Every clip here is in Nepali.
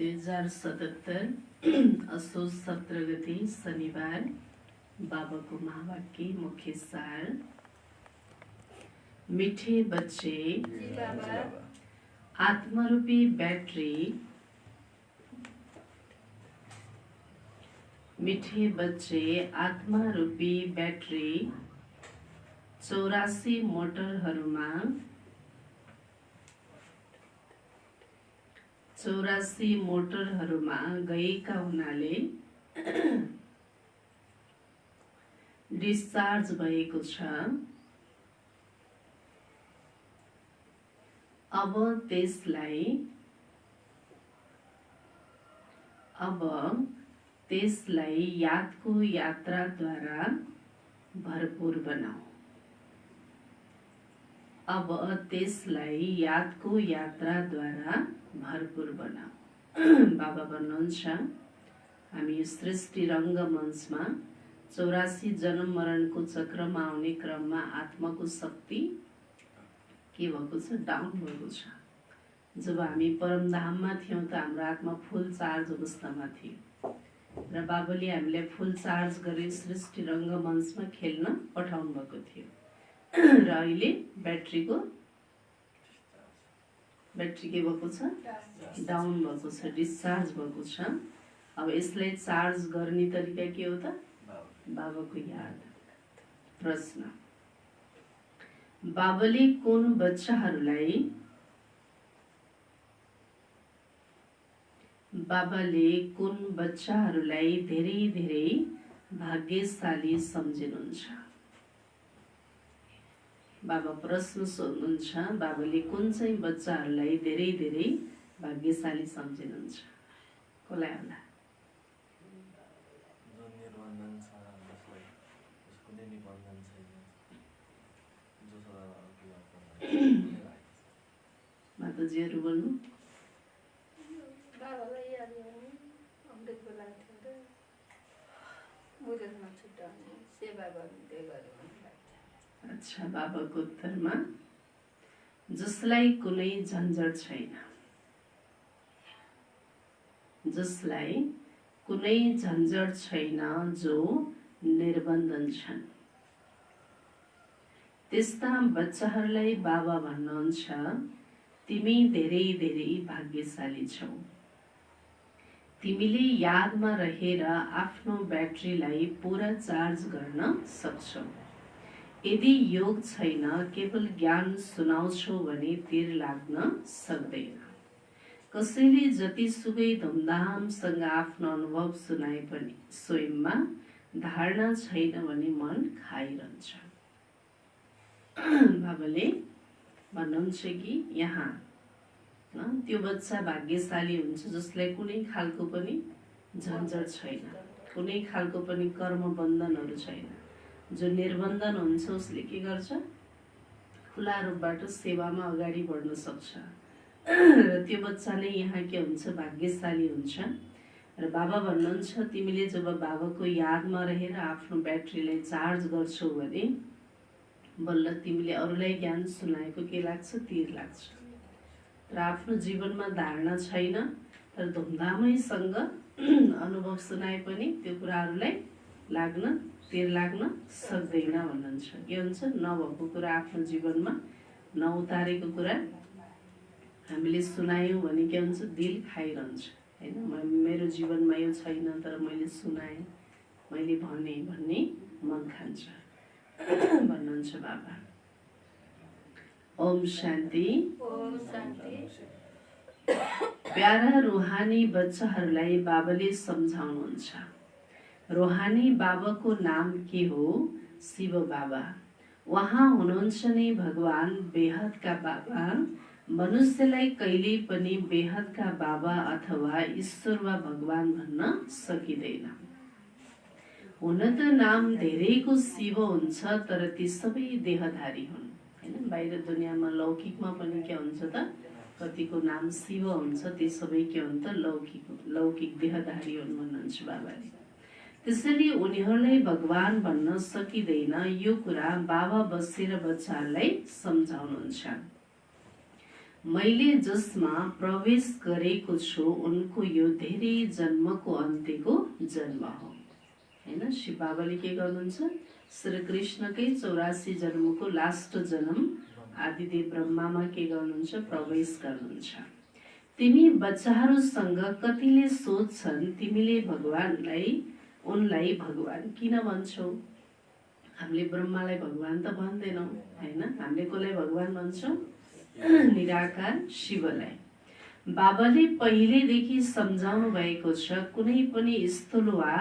2077 असोज 17 गते शनिबार बाबाको महावाक्य मुख्य सार। मीठे बच्चे आत्मरूपी बैटरी, मीठे बच्चे आत्मारूपी बैटरी 84 मोटरहरूमा गएका हुनाले डिस्चार्ज भएको छ। अब त्यसलाई यादको यात्राद्वारा भरपूर बनाऊ। बाबा भन्नुहुन्छ हामी सृष्टि रङ्गमञ्चमा 84 जन्म मरणको चक्रमा आउने क्रममा आत्माको शक्ति के भएको छ? डाउन भएको छ। जब हामी परमधाममा थियौँ त हाम्रो आत्मा फुल चार्ज अवस्थामा थियो र बाबाले हामीलाई फुल चार्ज गरी सृष्टि रङ्गमञ्चमा खेल्न पठाउनु भएको थियो र अहिले ब्याट्री के भएको छ? डाउन भएको छ, डिस्चार्ज भएको छ। अब यसलाई चार्ज गर्ने तरिका के हो त? बाबाको याद। प्रश्न, बाबाले कुन बच्चाहरूलाई धेरै धेरै भाग्यशाली सम्झिनुहुन्छ? बाबा प्रश्न सोध्नुहुन्छ, बाबाले कुन चाहिँ बच्चाहरूलाई धेरै धेरै भाग्यशाली सम्झिनुहुन्छ? कसलाई होला? माताजीहरू बोल्नु। अच्छा, बाबाको उत्तरमा जसलाई कुनै झन्झट छैन, जो निर्बन्धन छन्, त्यस्ता बच्चाहरूलाई बाबा भन्नुहुन्छ तिमी धेरै धेरै भाग्यशाली छौ। तिमीले यादमा रहेर आफ्नो ब्याट्रीलाई पूरा चार्ज गर्न सक्छौ। यदि योग छैन, केवल ज्ञान सुनाउँछौ भने तिर लाग्न सक्दैन। कसैले जतिसुकै धुमधामसँग आफ्नो अनुभव सुनाए पनि स्वयंमा धारणा छैन भने मन खाइरहन्छ। बाबाले भन्नुहुन्छ कि यहाँ त्यो बच्चा भाग्यशाली हुन्छ जसलाई कुनै खालको पनि झन्झट छैन, कुनै खालको पनि कर्म बन्धनहरू छैन। जो निर्बन्धन हुन्छ उसले के गर्छ? खुला रूपबाट सेवामा अगाडि बढ्न सक्छ र त्यो बच्चा नै यहाँ के हुन्छ? भाग्यशाली हुन्छ। र बाबा भन्नुहुन्छ तिमीले जब बाबाको यादमा रहेर आफ्नो ब्याट्रीलाई चार्ज गर्छौ भने बल्ल तिमीले अरूलाई ज्ञान सुनाएको के लाग्छ? तिर लाग्छ। र आफ्नो जीवनमा धारणा छैन तर धुमधामैसँग अनुभव सुनाए पनि त्यो कुराहरूलाई तिर लाग्न सक्दैन भन्नुहुन्छ। के हुन्छ? नभएको कुरा आफ्नो जीवनमा नउतारेको कुरा हामीले सुनायौँ भने के हुन्छ? दिल खाइरहन्छ हैन। मेरो जीवनमा यो छैन तर मैले सुनाएँ, मैले भने भन्ने मन खान्छ भन्नुहुन्छ बाबा। ओम शान्ति। प्यारा रूहानी बच्चाहरूलाई बाबाले सम्झाउनुहुन्छ। रूहानी बाबाको नाम के हो? शिव बाबा। उहाँ हुनुहुन्छ नै भगवान, बेहदका बाबा। मनुष्यलाई कहिल्यै पनि बेहदका बाबा अथवा ईश्वर वा भगवान भन्न सकिँदैन। हुन त नाम धेरैको शिव हुन्छ तर ती सबै देहधारी हुन् हैन। बाहिर दुनियाँमा लौकिकमा पनि के हुन्छ त? कतिको नाम शिव हुन्छ, ती सबै के हुन् त? लौकिक देहधारी हुन् भन्नुहुन्छ बाबाले। त्यसैले उनीहरूलाई भगवान भन्न सकिँदैन। यो कुरा बाबा बसेर बच्चाहरूलाई सम्झाउनुहुन्छ। मैले जसमा प्रवेश गरेको छु उनको यो धेरै जन्मको अन्त्यको जन्म हो। हैन, शिव बाबाले के गर्नुहुन्छ, श्री कृष्णकै 84 जन्मको लास्ट जन्म आदिदेव ब्रह्मामा के गर्नुहुन्छ, प्रवेश गर्नुहुन्छ। तिमी बच्चाहरूसँग कतिले सोध्छन् तिमीले भगवानलाई उनलाई भगवान किन भन्छौ। हामीले ब्रह्मालाई भगवान त भन्दैनौँ हैन, हामीले कसलाई भगवान भन्छौँ, निराकार शिवलाई। बाबाले पहिलेदेखि सम्झाउनु भएको छ, कुनै पनि स्थूल वा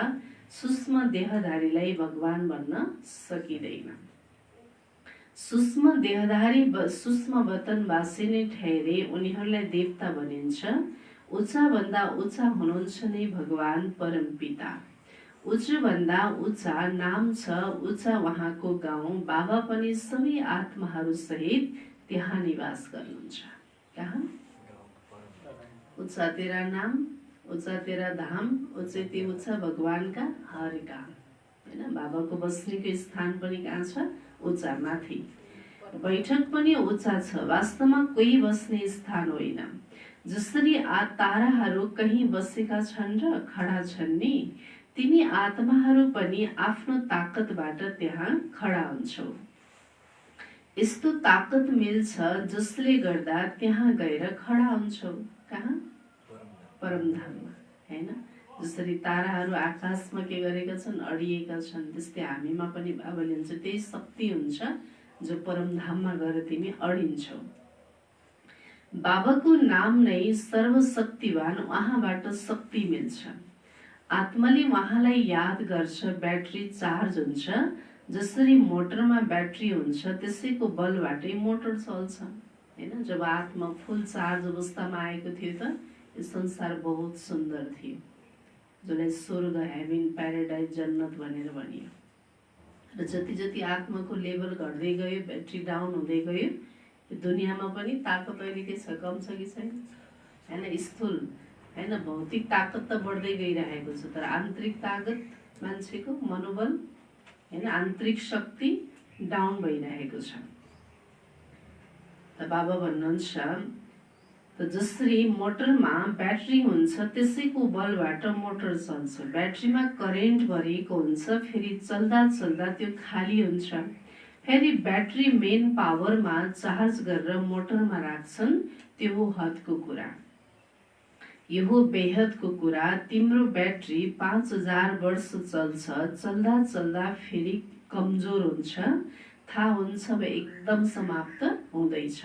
सूक्ष्म देहधारीलाई भगवान भन्न सकिँदैन। सूक्ष्म देहधारी सूक्ष्म वतनवासी नै ठहरे उनीहरूलाई देवता भनिन्छ। उच्चा भन्दा उच्चा हुनुहुन्छ नै भगवान परमपिता। उच्च भन्दा उच्चा नाम छ उच्चा उहाँको गाउँ। बाबा पनि सबै आत्माहरू सहित त्यहाँ निवास गर्नुहुन्छ। कहाँ? उच्चा तेरा नाम, उच्चा तेरा धाम, उच्चैते उच्चा भगवानका हर काम। हैन, बाबाको बस्नेको स्थान पनि कहाँ छ, उच्चा माथि। बैठक पनि उच्चा छ, वास्तवमा कोही बस्ने स्थान होइन। जसरी ताराहरू कहीँ बसेका छन् र खडा छन् नि, तिमी आत्माहरू पनि आफ्नो ताकतबाट त्यहाँ खडा हुन्छौ। यस्तो ताकत मिल्छ जसले गर्दा त्यहाँ गएर खडा हुन्छौ। कहाँ? परमधाममा। हैन, जसरी ताराहरू आकाशमा के गरेका छन्, अडिएका छन्, त्यस्तै हामीमा पनि बाबाले हुन्छ त्यही शक्ति हुन्छ जो परमधाममा गएर तिमी अडिन्छौ। बाबाको नाम नै सर्वशक्तिवान, उहाँबाट शक्ति मिल्छ। आत्माले उहाँलाई याद गर्छ, ब्याट्री चार्ज हुन्छ। जसरी मोटरमा ब्याट्री हुन्छ त्यसैको बलबाटै मोटर चल्छ। हैन, जब आत्मा फुल चार्ज अवस्थामा आएको थियो त यो संसार बहुत सुन्दर थियो, जसलाई स्वर्ग, हेभन, प्याराडाइज, जन्नत भनेर भनियो। र जति जति आत्माको लेभल घट्दै गयो, ब्याट्री डाउन हुँदै गयो, यो दुनियाँमा पनि ताकत अहिले के छ, कम छ कि छैन। हैन, स्थूल हैन भौतिक ताकत त बढ्दै गइरहेको छ, तर आन्तरिक ताकत, मान्छेको मनोबल हैन, आन्तरिक शक्ति डाउन भइरहेको छ। त बाबा भन्नुहुन्छ त जसरी मोटरमा ब्याट्री हुन्छ त्यसैको बलबाट मोटर चल्छ। ब्याट्रीमा करेन्ट भरिएको हुन्छ, फेरि चल्दा चल्दा त्यो खाली हुन्छ, फेरि ब्याट्री मेन पावरमा चार्ज गरेर मोटरमा राख्छन्। त्यो हो हदको कुरा, यो हो बेहदको कुरा। तिम्रो ब्याट्री 5000 वर्ष चल्छ, चल्दा चल्दा फेरि कमजोर हुन्छ, थाहा हुन्छ अब एकदम समाप्त हुँदैछ।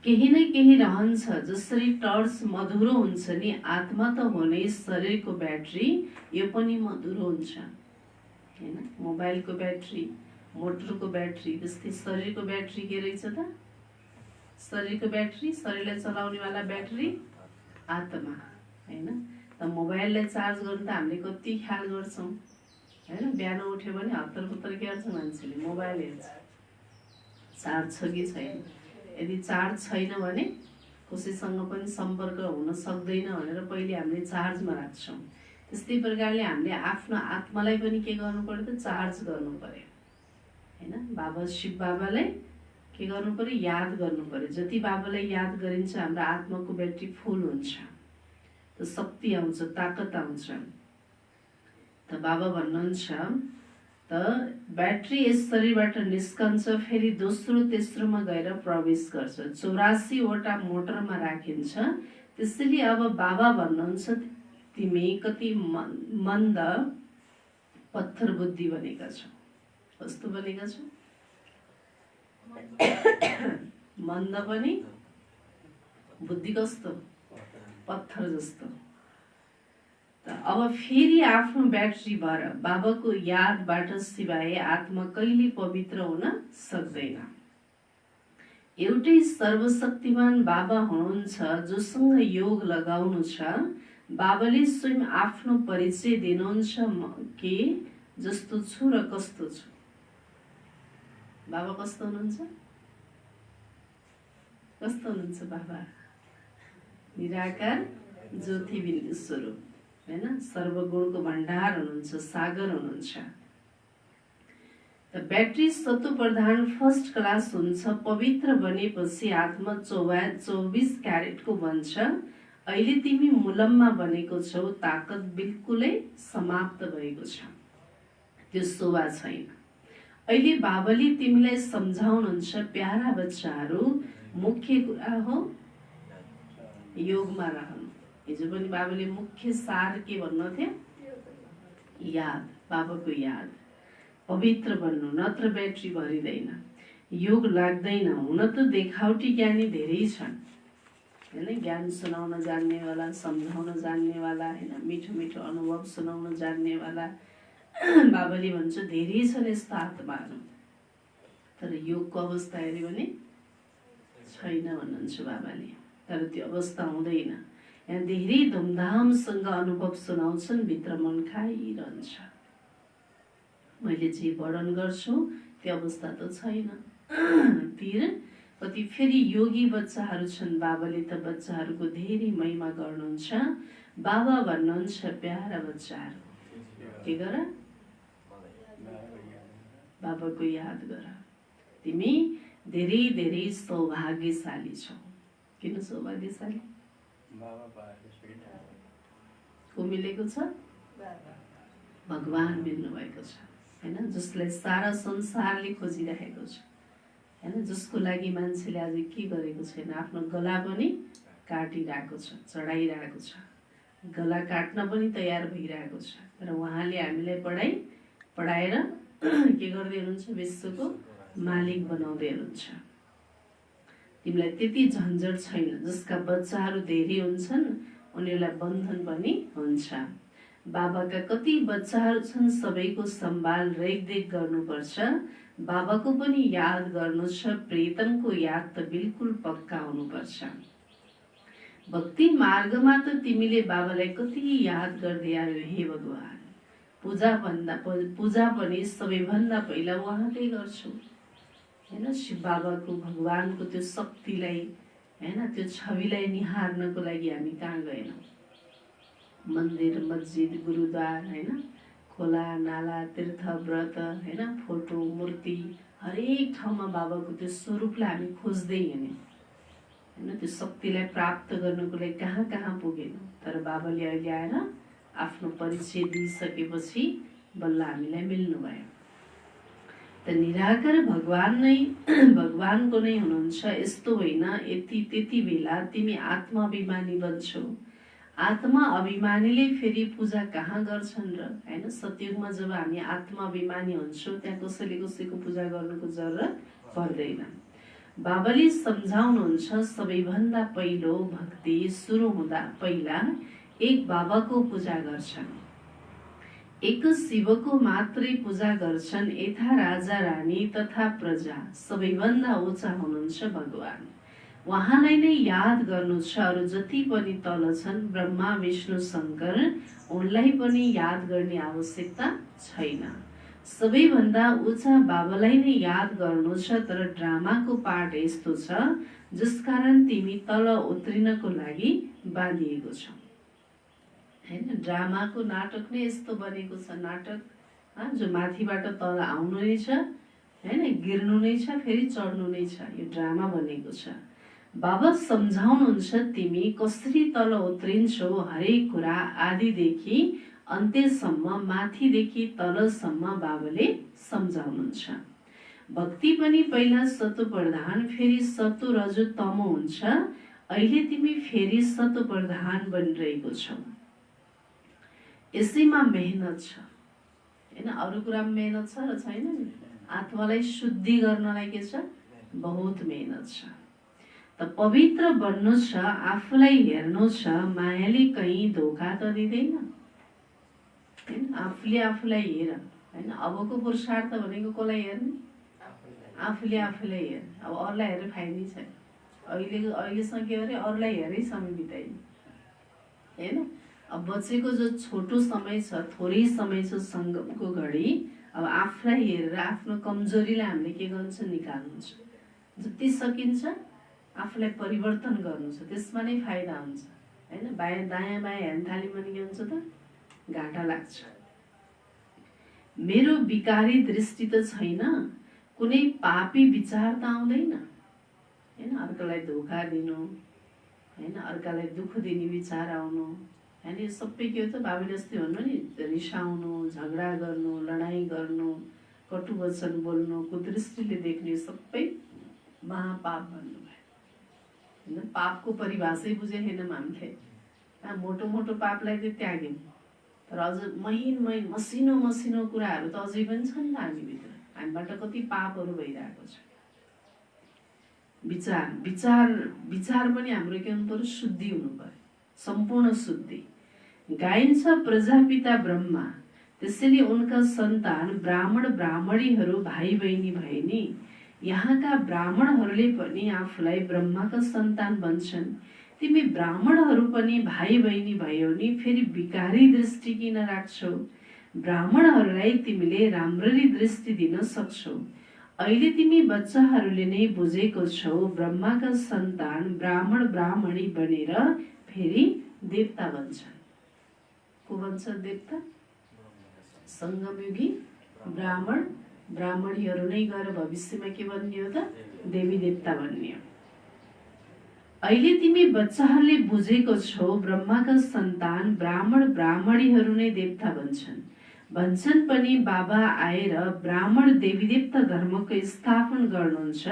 केही न केही रहन्छ। जसरी टर्च मधुरो हुन्छ नि, आत्मा त हो नै शरीरको ब्याट्री, यो पनि मधुरो हुन्छ। हैन, मोबाइलको ब्याट्री, मोटरको ब्याट्री, त्यस्तै शरीरको ब्याट्री के रहेछ त, शरीरको ब्याट्री, शरीरलाई चलाउनेवाला ब्याट्री आत्मा। हैन, त मोबाइललाई चार्ज गर्नु त हामीले कति ख्याल गर्छौँ। हैन, बिहान उठ्यो भने हत्तर पत्तर के गर्छ मान्छेले, मोबाइल हेर्छ, चार्ज छ कि छैन। यदि चार्ज छैन भने कसैसँग पनि सम्पर्क हुन सक्दैन भनेर पहिले हामीले चार्जमा राख्छौँ। त्यस्तै प्रकारले हामीले आफ्नो आत्मालाई पनि के गर्नु पर्यो त, चार्ज गर्नु पर्यो। हैन, बाबा शिव बाबालाई के गर्नु पर्यो, याद गर्नु पर्यो। जति बाबालाई याद गरिन्छ हाम्रो आत्माको ब्याट्री फुल हुन्छ, त शक्ति आउँछ, ताकत आउँछ। त बाबा भन्नुहुन्छ त ब्याट्री यस शरीरबाट निस्कन्छ, फेरि दोस्रो तेस्रोमा गएर प्रवेश गर्छ, 84 वटा मोटरमा राखिन्छ। त्यसैले अब बाबा भन्नुहुन्छ तिमी कति मन्द पत्थर बुद्धि बनेका छौ। कस्तो बनेका छौ? मन्द पनि, बुद्धि कस्तो, पत्थर जस्तो। अब फेरि आफ्नो ब्याट्री भर बाबाको यादबाट सिवाय आत्मा कहिले पवित्र हुन सक्दैन। एउटै सर्वशक्तिमान बाबा हुनुहुन्छ जोसँग योग लगाउनु छ। बाबाले स्वयं आफ्नो परिचय दिनुहुन्छ, के जस्तो छु र कस्तो छु। बाबा कस्तो हुनुहुन्छ? कस्तो हुनुहुन्छ बाबा? निराकार ज्योति बिन्दु स्वरूप, हैन, सर्वगुणको भण्डार हुनुहुन्छ, सागर हुनुहुन्छ। त ब्याट्री सत्व प्रधान फर्स्ट क्लास हुन्छ। पवित्र बनेपछि आत्मा 24 क्यारेटको बन्छ। अहिले तिमी मुलममा बनेको छौ, ताकत बिल्कुलै समाप्त भएको छ, त्यो शोभा छैन। अहिले बाबाले तिमीलाई सम्झाउनुहुन्छ, प्यारा बच्चाहरू, मुख्य कुरा हो योगमा रहनु। हिजो पनि बाबाले मुख्य सार के भन्नुहुन्थ्यो? याद, बाबाको याद, पवित्र बन्नु, नत्र ब्याट्री भरिँदैन, योग लाग्दैन। हुन त देखावटी ज्ञानी धेरै छन् हैन, ज्ञान सुनाउन जान्नेवाला, सम्झाउन जान्नेवाला हैन, मिठो मिठो अनुभव सुनाउन जान्नेवाला बाबाले भन्छ धेरै छन् यस्ता आत्माहरू, तर योगको अवस्था हेऱ्यो भने छैन भन्नुहुन्छ बाबाले। तर त्यो अवस्था हुँदैन। यहाँ धेरै धुमधामसँग अनुभव सुनाउँछन्, भित्र मन खाइरहन्छ। मैले जे वर्णन गर्छु त्यो अवस्था त छैन। तिर कति फेरि योगी बच्चाहरू छन्, बाबाले त बच्चाहरूको धेरै महिमा गर्नुहुन्छ। बाबा भन्नुहुन्छ, प्यारा बच्चाहरू के गर? बाबाको याद गर। तिमी धेरै धेरै सौभाग्यशाली छौ। किन सौभाग्यशाली? को मिलेको छ? भगवान मिल्नु भएको छ हैन, जसलाई सारा संसारले खोजिरहेको छ हैन, जसको लागि मान्छेले आज के गरेको छैन, आफ्नो गला पनि काटिरहेको छ, चढाइरहेको छ, गला काट्न पनि तयार भइरहेको छ। तर उहाँले हामीलाई पढाएर के गर्दै हुनुहुन्छ? विश्वको मालिक बनाउँदै हुनुहुन्छ। तिमीलाई त्यति झन्झट छैन। जसका बच्चाहरू धेरै हुन्छन् उनीहरूलाई बन्धन पनि हुन्छ। बाबाका कति बच्चाहरू छन्, सबैको सम्भाल रेखदेख गर्नुपर्छ। बाबाको पनि याद गर्नु छ, प्रेतमको याद त बिल्कुल पक्का हुनुपर्छ। भक्ति मार्गमा त तिमीले बाबालाई कति याद गर्दै आयो। हे भगवान, पूजा पनि सबैभन्दा पहिला उहाँकै गर्छु हैन। शिव बाबाको, भगवानको त्यो शक्तिलाई हैन, त्यो छविलाई निहार्नको लागि हामी कहाँ गएनौँ? मन्दिर, मस्जिद, गुरुद्वार हैन, खोला नाला, तीर्थ व्रत हैन, फोटो, मूर्ति, हरेक ठाउँमा बाबाको त्यो स्वरूपलाई हामी खोज्दै हिँड्यौँ हैन। त्यो शक्तिलाई प्राप्त गर्नको लागि कहाँ कहाँ पुगेनौँ। तर बाबाले अहिले आएर आफ्नो परिचय दिइसकेपछि बल्ल हामीलाई मिल्नुभयो। त निराकार भगवान नै भगवानको नै हुनुहुन्छ यस्तो होइन। त्यति बेला तिमी आत्माभिमानी बन्छौ। आत्मा अभिमानीले फेरि पूजा कहाँ गर्छन् र हैन। सतयुगमा जब हामी आत्माभिमानी हुन्छौँ त्यहाँ कसैको पूजा गर्नुको जरुरत पर्दैन। बाबाले सम्झाउनुहुन्छ, सबैभन्दा पहिलो भक्ति सुरु हुँदा पहिला एक बाबाको पूजा गर्छन्, एक शिवको मात्रै पूजा गर्छन्। यथा राजा रानी तथा प्रजा, सबैभन्दा उच्च हुनुहुन्छ भगवान। उहाँलाई नै याद गर्नु छ। अरू जति पनि तल छन्, ब्रह्मा विष्णु शङ्कर, उनलाई पनि याद गर्ने आवश्यकता छैन। सबैभन्दा उच्च बाबालाई नै याद गर्नु छ। तर ड्रामाको पार्ट यस्तो छ जसकारण तिमी तल उत्रिनको लागि बाँधिएको छौ हैन। ड्रामाको नाटक नै यस्तो बनेको छ। नाटक जो माथिबाट तल आउनु नै छ हैन, गिर्नु नै छ, फेरि चढ्नु नै छ। यो ड्रामा बनेको छ। बाबा सम्झाउनुहुन्छ, तिमी कसरी तल उत्रिन्छौ, हरेक कुरा आदिदेखि अन्त्यसम्म, माथिदेखि तलसम्म बाबाले सम्झाउनुहुन्छ। भक्ति पनि पहिला सत्व प्रधान, फेरि सत्व रजो तमो हुन्छ। अहिले तिमी फेरि सत्व प्रधान बनिरहेको छौ। यसैमा मेहनत छ हैन। अरू कुरामा मेहनत छ र छैन नि। आत्मालाई शुद्धि गर्नलाई के छ? बहुत मेहनत छ। त पवित्र बन्नु छ, आफूलाई हेर्नु छ। मायाले कहीँ धोका त दिँदैन हैन। आफूले आफूलाई हेर हैन। अबको पुरुषार्थ भनेको कसलाई हेर्ने? आफूले आफूलाई हेर्ने। अब अरूलाई हेरेर फाइदै छैन। अहिलेसम्म के गरे? अरूलाई हेरै समय बिताइने हैन। अब बचेको जो छोटो समय छ, थोरै समय छ सङ्गमको घडी, अब आफूलाई हेरेर आफ्नो कमजोरीलाई हामीले के गर्नु छ? निकाल्नु छ। जति सकिन्छ आफूलाई परिवर्तन गर्नु छ, त्यसमा नै फाइदा हुन्छ हैन। दायाँ बायाँ हेर्न थाल्यो भने के हुन्छ त? घाटा लाग्छ। मेरो विकारी दृष्टि त छैन, कुनै पापी विचार त आउँदैन हैन। अर्कालाई धोका दिनु हैन, अर्कालाई दुःख दिने विचार आउनु हैन, यो सबै के हो त? बाबुले अस्ति भन्नु नि, रिसाउनु, झगडा गर्नु, लडाई गर्नु, कटु वचन बोल्नु, कुदृष्टिले देख्ने सबै महापाप भन्नुभयो हैन। पापको परिभाषै बुझेको छैनौँ हामीले। मोटो मोटो पापलाई चाहिँ त्याग्यौँ, तर अझ महिन मसिनो मसिनो कुराहरू त अझै पनि छन् नि हामीभित्र। हामीबाट कति पापहरू भइरहेको छ। विचार विचार विचार पनि हाम्रो के हुनु पर्यो? शुद्धि हुनु पर्यो, सम्पूर्ण शुद्धि। गाइन्छ प्रजापिता ब्रह्मा, त्यसैले उनका सन्तान ब्राह्मण ब्राह्मणीहरू भाइ बहिनी भए नि। यहाँका ब्राह्मणहरूले पनि आफूलाई ब्रह्माका सन्तान भन्छन्। तिमी ब्राह्मणहरू पनि भाइ बहिनी भयौ नि, फेरि विकारी दृष्टि किन राख्छौ? ब्राह्मणहरूलाई तिमीले राम्ररी दृष्टि दिन सक्छौ। अहिले तिमी बच्चाहरूले नै बुझेको छौ, ब्रह्माका सन्तान ब्राह्मण ब्राह्मणी बनेर फेरि देवता बन्छन्। को बन्छ देवता? संगमयुगी ब्राह्मण ब्राह्मणीहरू नै गएर भविष्यमा के बन्ने हो त? देवी देवता बन्ने हो। अहिले तिमी बच्चाहरूले बुझेको छौ, ब्रह्माका सन्तान ब्राह्मण ब्राह्मणीहरू नै देवता बन्छन्। भन्छन् पनि बाबा आएर ब्राह्मण देवी देवता धर्मको स्थापना गर्नुहुन्छ।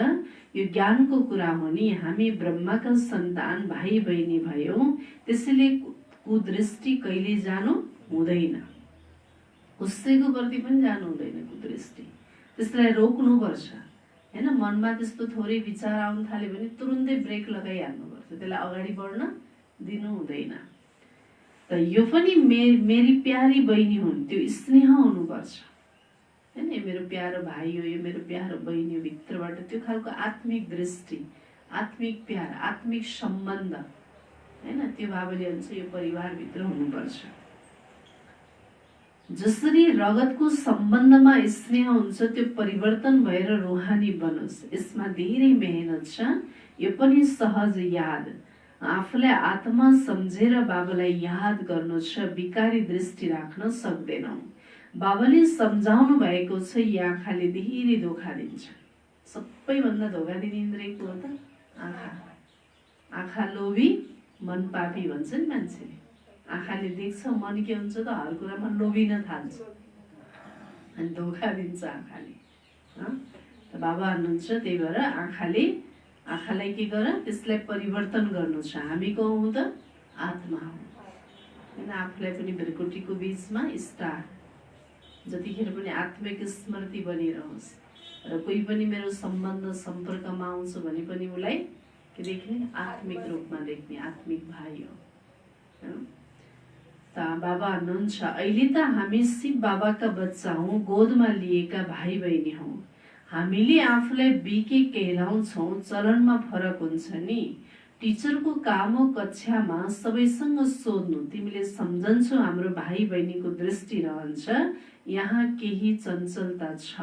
यो ज्ञानको कुरा हो नि। हामी ब्रह्माका सन्तान भाइ बहिनी भयौं, त्यसैले कुदृष्टि कहिले जानु हुँदैन। कसैको प्रति पनि जानु हुँदैन कुदृष्टि। त्यसलाई रोक्नुपर्छ हैन। मनमा त्यस्तो थोरै विचार आउन थाल्यो भने तुरुन्तै ब्रेक लगाइहाल्नुपर्छ, त्यसलाई अगाडि बढ्न दिनु हुँदैन। त यो पनि मेरी प्यारी बहिनी हुन्, त्यो स्नेह हुनुपर्छ हैन। यो मेरो प्यारो भाइ हो, यो मेरो प्यारो बहिनी हो, भित्रबाट त्यो खालको आत्मिक दृष्टि, आत्मिक प्यार, आत्मिक सम्बन्ध हैन, त्यो बाबुले भन्छ यो परिवारभित्र हुनुपर्छ। जसरी रगतको सम्बन्धमा स्नेह हुन्छ, त्यो परिवर्तन भएर रुहानी बनोस्। यसमा धेरै मेहनत छ। यो पनि सहज याद, आफूलाई आत्मा सम्झेर बाबालाई याद गर्नु छ। विकारी दृष्टि राख्न सक्दैनौ। बाबाले सम्झाउनु भएको छ, यी आँखाले धेरै धोका दिन्छ। सबैभन्दा धोका दिने इन्द्रिय को हो त? आँखा। आँखा लोभी, मन पापी भन्छ नि मान्छेले। आँखाले देख्छ, मन के हुन्छ त? हर कुरामा लोभिन थाल्छ अनि धोका दिन्छ आँखाले। त बाबा भन्नुहुन्छ त्यही भएर आँखालाई के गर? त्यसलाई परिवर्तन गर्नु छ। हामी को हौं त? आत्मा हौ हैन। आफूलाई पनि भ्रकुटीको बीचमा स्टार, जतिखेर पनि आत्मिक स्मृति बनिरहोस्। र कोही पनि मेरो सम्बन्ध सम्पर्कमा आउँछ भने पनि उसलाई के देख्ने? आत्मिक रूपमा देख्ने, आत्मिक भाइ हो। त बाबा भन्नुहुन्छ अहिले त हामी शिव बाबाका बच्चा हौं, गोदमा लिएका भाइ बहिनी हौं। हामीले आफूलाई बिके कहलाउँछौं, चलनमा फरक हुन्छ नि। टिचरको काम हो कक्षामा सबैसँग सोध्नु, तिमीले सम्झन्छौ हाम्रो भाइ बहिनीको दृष्टि रहन्छ। यहाँ केही चञ्चलता छ।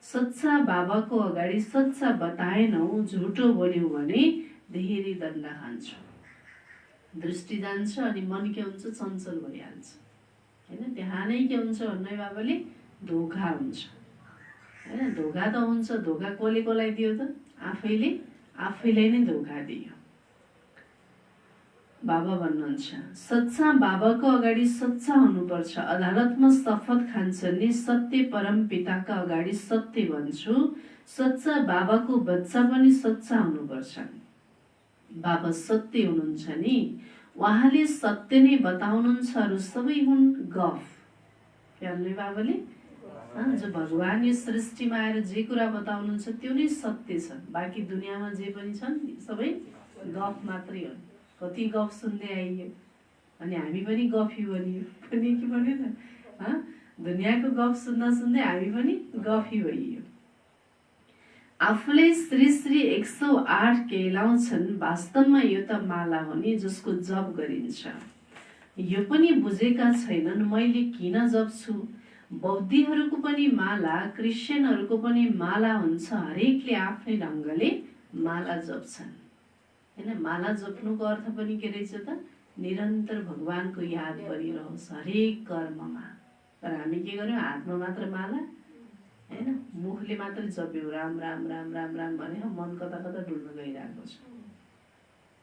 सच्चा बाबाको अगाडि सच्चा बताएनौ, झुटो बोल्यौ भने धेरै दण्ड खान्छौ। दृष्टि जान्छ अनि मन के हुन्छ? चञ्चल भइहाल्छ हैन। त्यहाँ नै के हुन्छ भन्ने बाबाले? धोका हुन्छ हैन। धोका त हुन्छ। धोका कसलाई दियो त? आफैलाई नै धोका दियो। बाबा भन्नुहुन्छ सच्चा बाबाको अगाडि सच्चा हुनुपर्छ। अदालतमा शपथ खान्छ नि, सत्य परम पिताका अगाडि सत्य भन्छु। सच्चा बाबाको बच्चा पनि सच्चा हुनुपर्छ। बाबा सत्य हुनुहुन्छ नि, उहाँले सत्य नै बताउनुहुन्छ, अरू सबै हुन् गफ। के भन्नु बाबाले? जो भगवान यो सृष्टिमा आएर जे कुरा बताउनुहुन्छ त्यो नै सत्य छ। बाँकी दुनियाँमा जे पनि छन् सबै गफ मात्रै हो। कति गफ सुन्दै आइयो अनि हामी पनि गफी बनियो पनि के भन्यो त? दुनियाँको गफ सुन्दा सुन्दै हामी पनि गफी भइयो। आफूलाई श्री श्री 108 कहलाउँछन्। वास्तवमा यो त माला हो नि, जसको जप गरिन्छ। यो पनि बुझेका छैनन् मैले किन जप्छु। बौद्धीहरूको पनि माला, क्रिस्चियनहरूको पनि माला हुन्छ। हरेकले आफ्नै ढङ्गले माला जप्छन् हैन। माला जप्नुको अर्थ पनि के रहेछ त? निरन्तर भगवानको याद गरिरहोस् हरेक कर्ममा तर हामी के गर्यौँ, हातमा मात्र माला हैन, मुखले मात्र जप्यौँ राम राम राम राम राम भने मन कता कता डुल्न गइरहेको छ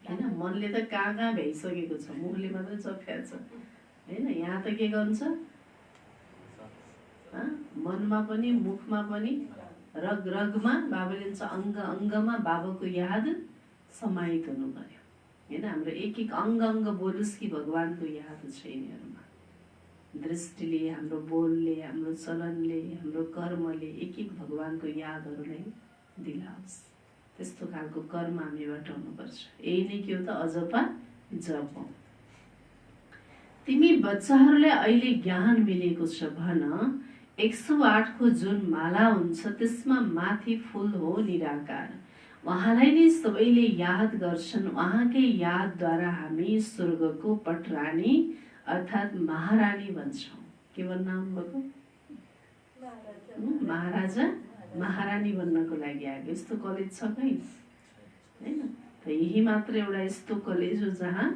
हैन। मनले त कहाँ कहाँ भ्याइसकेको छ, मुखले मात्र जप्याएको छ हैन। यहाँ त के गर्छ, मनमा पनि मुखमा पनि रग रगमा बाबाले भन्छ अङ्ग अङ्गमा बाबाको याद समाहित हुनु पर्यो हैन। हाम्रो एक एक अङ्ग अङ्ग बोलोस् कि भगवानको याद छ यिनीहरूमा। दृष्टिले, हाम्रो बोलले, हाम्रो चलनले, हाम्रो कर्मले एक एक भगवानको यादहरूलाई दिलाओस्। त्यस्तो खालको कर्म हामीबाट हुनुपर्छ। यही नै के हो त, अजपा जप हो। तिमी बच्चाहरूलाई अहिले ज्ञान मिलेको छ भन, 108 को जुन माला हुन्छ त्यसमा माथि फूल हो निराकार। उहाँलाई नै सबैले याद गर्छन्। उहाँकै यादद्वारा हामी स्वर्गको पटरानी अर्थात् महारानी बन्छौँ। के बन्न आउनुभएको? महाराजा महारानी बन्नको लागि आएको। यस्तो कलेज छ कहीँ हैन। त यही मात्र एउटा यस्तो कलेज हो जहाँ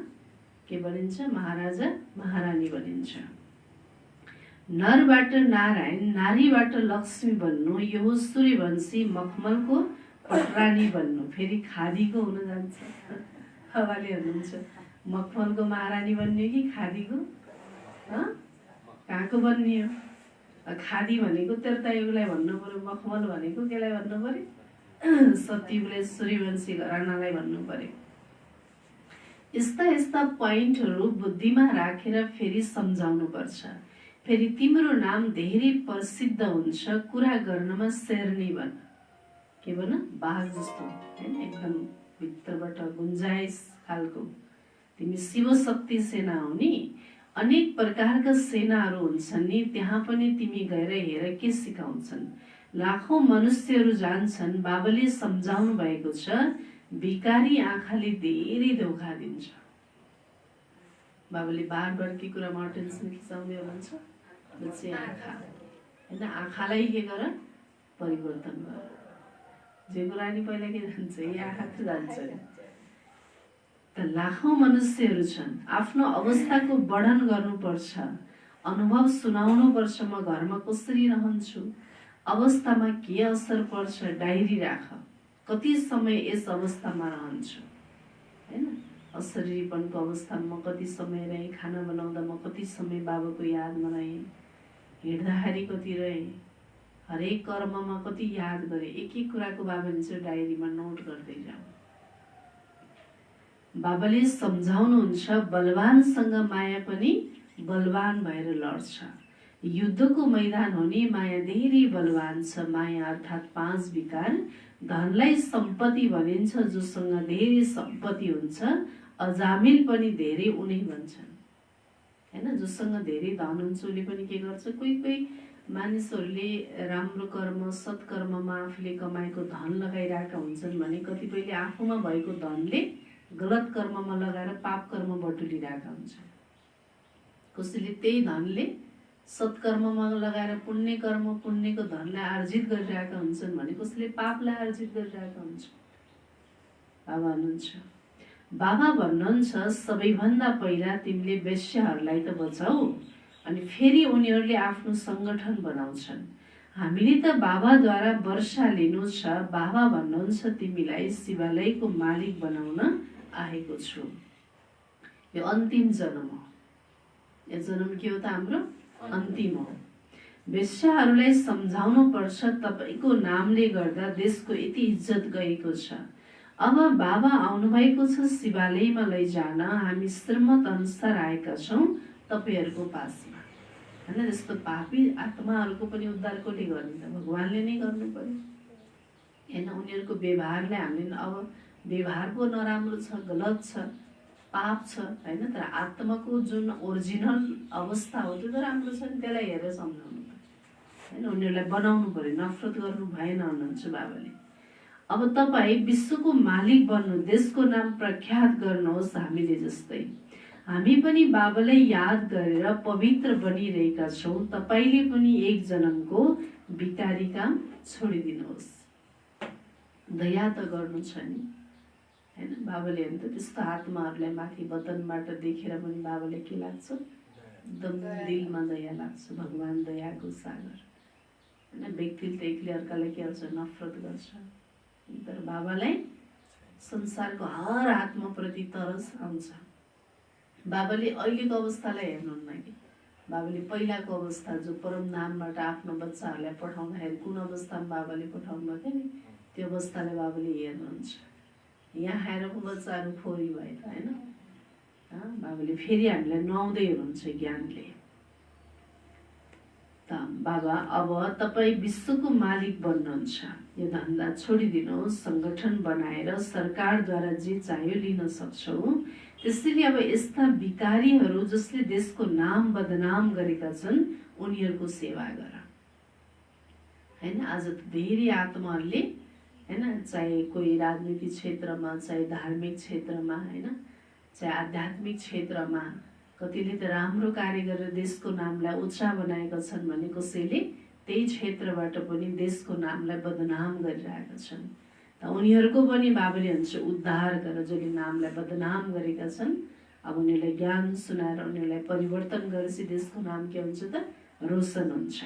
के बनिन्छ, महाराजा महारानी बनिन्छ। नरबाट नारायण, नारीबाट लक्ष्मी बन्नु, यो हो सूर्यवंशी मखमलको पटरानी बन्नु। फेरि खादीको हुन जान्छ। हवाले हुनुहुन्छ मखमलको महारानी बन्ने कि खादीको? कहाँको बन्ने हो? खादी भनेको त्रेतायुगलाई भन्नु पर्यो, मखमल भनेको केलाई भन्नु पर्यो? सतयुगले सूर्यवंशी राणालाई भन्नु पर्यो। यस्ता यस्ता पोइन्टहरू बुद्धिमा राखेर फेरि सम्झाउनु पर्छ। फेरि तिम्रो नाम धेरै प्रसिद्ध हुन्छ, कुरा गर्नमा शेरनी बन। के बन? बाघ जस्तो हैन, एकदम भित्रबाट गुन्जाइस खालको। तिमी शिव शक्ति सेना हो नि, अनेक प्रकारका सेनाहरू हुन्छन् नि, त्यहाँ पनि तिमी गएर हेर के सिकाउँछन्। लाखौं मनुष्यहरू जान्छन्। बाबाले सम्झाउनु भएको छ, भिकारी आँखाले धेरै धोका दिन्छ। बाबाले बार बार के कुरामा अटेन्सन खिचाउँदै हुनुहुन्छ? बच्चे आँखा हैन, आँखालाई के गर, परिवर्तन गर। जे कुरा नि पहिला के जान्छ, यही आँखा त जान्छ नि। त लाखौं मनुष्यहरू छन्। आफ्नो अवस्थाको वर्णन गर्नुपर्छ, अनुभव सुनाउनु पर्छ। म घरमा कसरी रहन्छु, अवस्थामा के असर पर्छ, डायरी राख। कति समय यस अवस्थामा रहन्छु हैन, अशरीरपनको अवस्थामा म कति समय रहेँ, खाना बनाउँदा म कति समय बाबाको यादमा रहेँ, हिँड्दाखेरि कति रहेँ, हरेक कर्ममा कति याद गरेँ। एक एक कुराको बाबाले चाहिँ डायरीमा नोट गर्दै जाऊ। बाबाले सम्झाउनुहुन्छ, बलवानसँग माया पनि बलवान भएर लड्छ। युद्धको मैदान हो नि, माया धेरै बलवान छ। माया अर्थात् 5 विकार। धनलाई सम्पत्ति भनिन्छ, जोसँग धेरै सम्पत्ति हुन्छ। अजामिल पनि धेरै उनी भन्छन् हैन। जोसँग धेरै धन हुन्छ उसले पनि के गर्छ, कोही कोही मानिसहरूले राम्रो कर्म सत्कर्ममा आफूले कमाएको धन लगाइरहेका हुन्छन् भने कतिपयले आफूमा भएको धनले गलत कर्ममा लगाएर पाप कर्म बटुलिरहेका हुन्छन्। कसैले त्यही धनले सत्कर्ममा लगाएर पुण्य कर्म, पुण्यको धनलाई आर्जित गरिरहेका हुन्छन् भने कसैले पापलाई आर्जित गरिरहेका हुन्छन्। बाबा हुनुहुन्छ, बाबा भन्नुहुन्छ, सबैभन्दा पहिला तिमीले वेश्याहरूलाई त बचाऊ, अनि फेरि उनीहरूले आफ्नो संगठन बनाउँछन्। हामीले त बाबाद्वारा वर्षा लिनु छ। बाबा भन्नुहुन्छ, तिमीलाई शिवालयको मालिक बनाउन आएको छु। यो अन्तिम जन्म हो। यो जन्म के हो त, हाम्रो अन्तिम हो। वेश्याहरूलाई सम्झाउनु पर्छ, तपाईको नामले गर्दा देशको यति इज्जत गएको छ। अब बाबा आउनुभएको छ शिवालयमा लैजान। हामी श्रीमत अनुसार आएका छौँ तपाईहरूको पासमा हैन। जस्तो पापी आत्माहरूको पनि उद्धार कसले गर्ने त? भगवानले नै गर्नु पर्यो हैन। उनीहरूको व्यवहारलाई हामीले अब व्यवहार पो नराम्रो छ, गलत छ, पाप छ हैन, तर आत्माको जुन ओरिजिनल अवस्था हो त्यो त राम्रो छ नि। त्यसलाई हेरेर सम्झाउनु पर्यो हैन। उनीहरूलाई बनाउनु पर्यो, नफरत गर्नु भएन भन्नुहुन्छ बाबाले। अब तपाईँ विश्वको मालिक बन्नु, देशको नाम प्रख्यात गर्नुहोस् हामीले जस्तै। हामी पनि बाबालाई याद गरेर पवित्र बनिरहेका छौँ। तपाईँले पनि एक जन्मको भिकारी काम छोडिदिनुहोस्। दया त गर्नु छ नि हैन। बाबाले अन्त त्यस्तो आत्माहरूलाई माथि वतनबाट देखेर पनि बाबाले के लाग्छ, एकदम दिलमा दया लाग्छ। भगवान दयाको सागर होइन। व्यक्तिले त एकले अर्कालाई के गर्छ, नफरत गर्छ, तर बाबालाई संसारको हर आत्माप्रति तरस आउँछ। बाबाले अहिलेको अवस्थालाई हेर्नुहुन्न कि बाबाले पहिलाको अवस्था जो परम धामबाट आफ्नो बच्चाहरूलाई पठाउँदाखेरि कुन अवस्थामा बाबाले पठाउनु भएको थियो नि, त्यो अवस्थालाई बाबाले हेर्नुहुन्छ। यहाँ आएर पो बच्चाहरू फोरी भए त होइन। बाबाले फेरि हामीलाई नुहाउँदै हुनुहुन्छ ज्ञानले। त बाबा अब तपाईँ विश्वको मालिक बन्नुहुन्छ, यो धन्दा छोडिदिनुहोस्, सङ्गठन बनाएर सरकारद्वारा जे चाहियो लिन सक्छौँ। त्यसैले अब यस्ता भिखारीहरू जसले देशको नाम बदनाम गरेका छन् उनीहरूको सेवा गर होइन। आज त धेरै आत्माहरूले होइन, चाहे कोही राजनीतिक क्षेत्रमा, चाहे धार्मिक क्षेत्रमा होइन, चाहे आध्यात्मिक क्षेत्रमा, कतिले त राम्रो कार्य गरेर देशको नामलाई उच्चा बनाएका छन् भने कसैले त्यही क्षेत्रबाट पनि देशको नामलाई बदनाम गरिरहेका छन्। त उनीहरूको पनि बाबाले भन्छ उद्धार गर। जसले नामलाई बदनाम गरेका छन् अब उनीहरूलाई ज्ञान सुनाएर उनीहरूलाई परिवर्तन गरेपछि देशको नाम के हुन्छ त, रोशन हुन्छ।